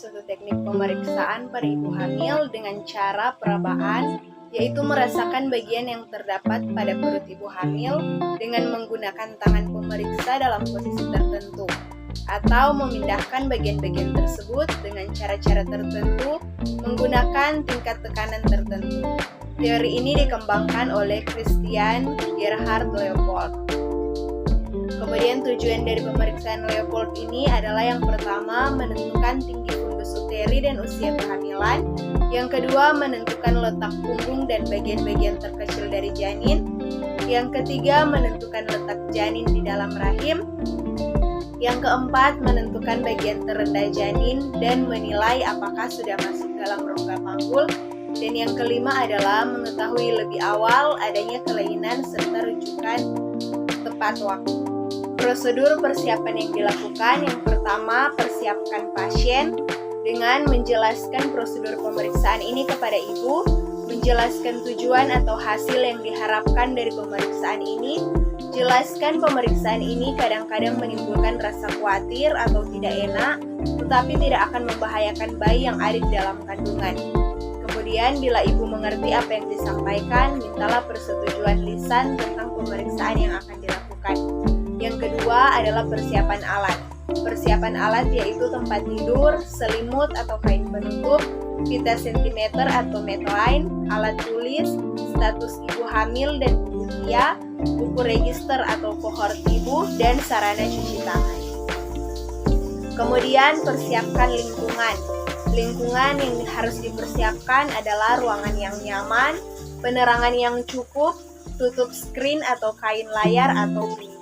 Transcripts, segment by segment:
suatu teknik pemeriksaan pada ibu hamil dengan cara perabaan, yaitu merasakan bagian yang terdapat pada perut ibu hamil dengan menggunakan tangan pemeriksa dalam posisi tertentu, atau memindahkan bagian-bagian tersebut dengan cara-cara tertentu menggunakan tingkat tekanan tertentu. Teori ini dikembangkan oleh Christian Gerhard Leopold. Kemudian tujuan dari pemeriksaan Leopold ini adalah yang pertama menentukan tinggi fundus uteri dan usia kehamilan, yang kedua menentukan letak punggung dan bagian-bagian terkecil dari janin, yang ketiga menentukan letak janin di dalam rahim, yang keempat menentukan bagian terendah janin dan menilai apakah sudah masuk dalam rongga panggul, dan yang kelima adalah mengetahui lebih awal adanya kelainan serta rujukan tepat waktu. Prosedur persiapan yang dilakukan, yang pertama persiapkan pasien dengan menjelaskan prosedur pemeriksaan ini kepada ibu, menjelaskan tujuan atau hasil yang diharapkan dari pemeriksaan ini. Jelaskan pemeriksaan ini kadang-kadang menimbulkan rasa khawatir atau tidak enak, tetapi tidak akan membahayakan bayi yang ada di dalam kandungan. Kemudian bila ibu mengerti apa yang disampaikan, mintalah persetujuan lisan tentang pemeriksaan yang akan dilakukan. Yang kedua adalah persiapan alat. Persiapan alat yaitu tempat tidur, selimut atau kain penutup, pita sentimeter atau medline, alat tulis, status ibu hamil dan buku dia, buku register atau kohort ibu, dan sarana cuci tangan. Kemudian persiapkan lingkungan. Lingkungan yang harus dipersiapkan adalah ruangan yang nyaman, penerangan yang cukup, tutup skrin atau kain layar atau pintu.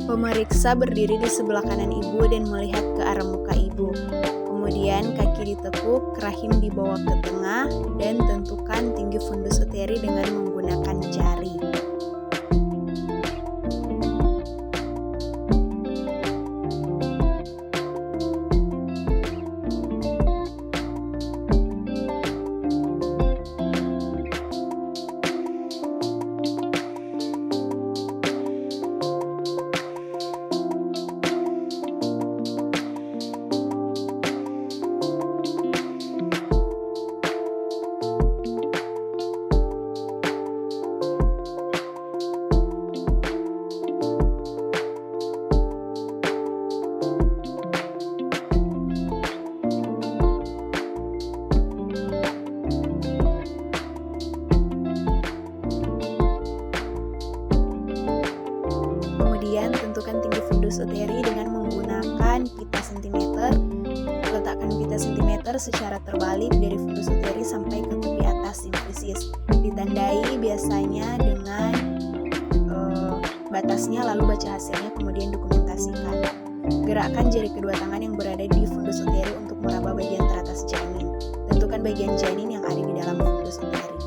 Pemeriksa berdiri di sebelah kanan ibu dan melihat ke arah muka ibu. Kemudian kaki ditekuk, rahim dibawa ke tengah, dan tentukan tinggi fundus uteri dengan menggunakan jari. Kemudian tentukan tinggi fundus uteri dengan menggunakan pita sentimeter. Letakkan pita sentimeter secara terbalik dari fundus uteri sampai ke tepi atas simfisis. Ditandai biasanya dengan batasnya, lalu baca hasilnya kemudian dokumentasikan. Gerakkan jari kedua tangan yang berada di fundus uteri untuk meraba bagian teratas janin. Tentukan bagian janin yang ada di dalam fundus uteri.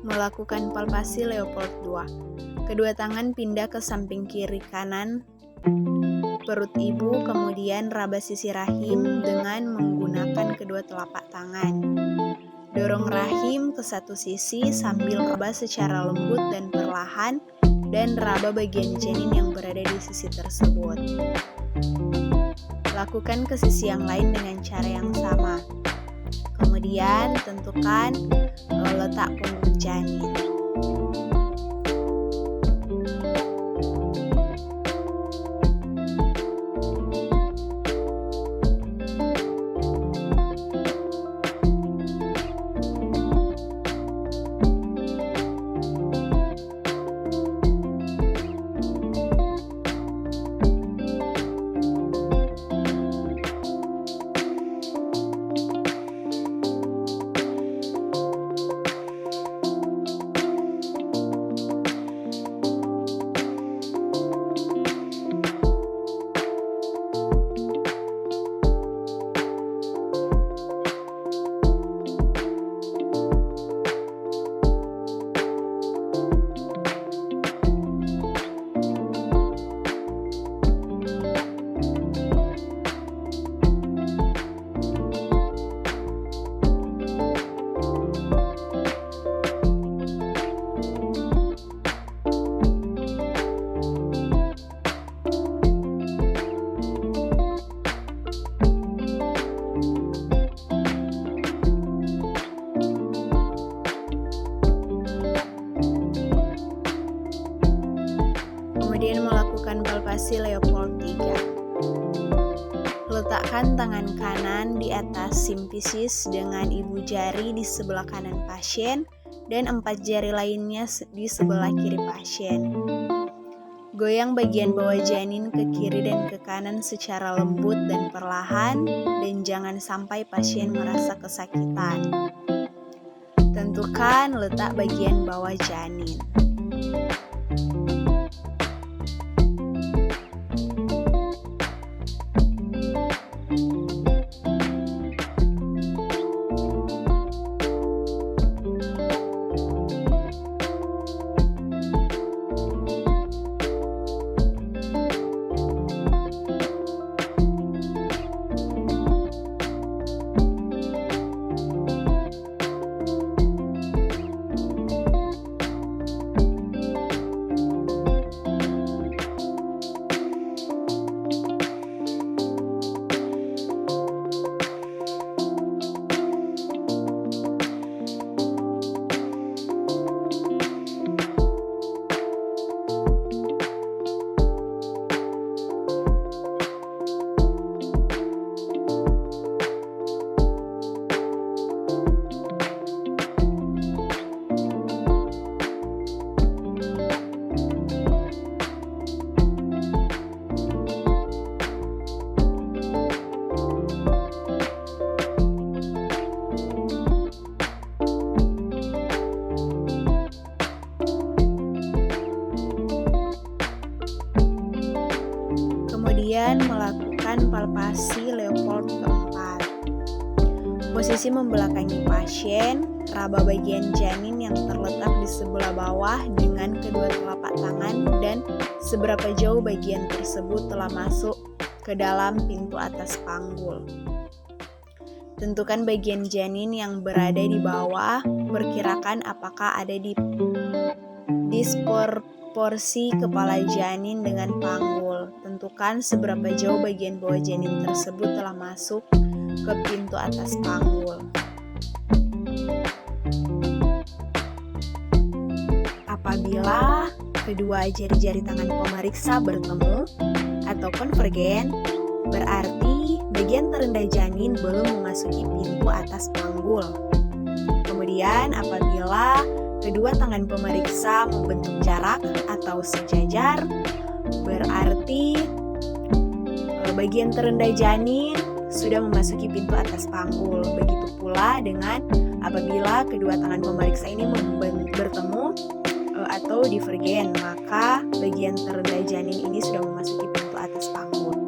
Melakukan palpasi Leopold II. Kedua tangan pindah ke samping kiri kanan perut ibu, kemudian raba sisi rahim dengan menggunakan kedua telapak tangan. Dorong rahim ke satu sisi sambil raba secara lembut dan perlahan, dan raba bagian janin yang berada di sisi tersebut. Lakukan ke sisi yang lain dengan cara yang sama. Kemudian tentukan letak punggung janin. palpasi Leopold III. Letakkan tangan kanan di atas simfisis dengan ibu jari di sebelah kanan pasien dan 4 jari lainnya di sebelah kiri pasien. Goyang bagian bawah janin ke kiri dan ke kanan secara lembut dan perlahan, dan jangan sampai pasien merasa kesakitan. Tentukan letak bagian bawah janin. Kemudian melakukan palpasi Leopold keempat. Posisi membelakangi pasien, raba bagian janin yang terletak di sebelah bawah dengan kedua telapak tangan dan seberapa jauh bagian tersebut telah masuk ke dalam pintu atas panggul. Tentukan bagian janin yang berada di bawah, perkirakan apakah ada di disproporsi kepala janin dengan panggul. Tentukan seberapa jauh bagian bawah janin tersebut telah masuk ke pintu atas panggul. Apabila kedua jari-jari tangan pemeriksa bertemu atau konvergen, berarti bagian terendah janin belum memasuki pintu atas panggul. Kemudian apabila kedua tangan pemeriksa membentuk jarak atau sejajar, berarti bagian terendah janin sudah memasuki pintu atas panggul. Begitu pula dengan apabila kedua tangan pemeriksa ini bertemu atau divergen, maka bagian terendah janin ini sudah memasuki pintu atas panggul.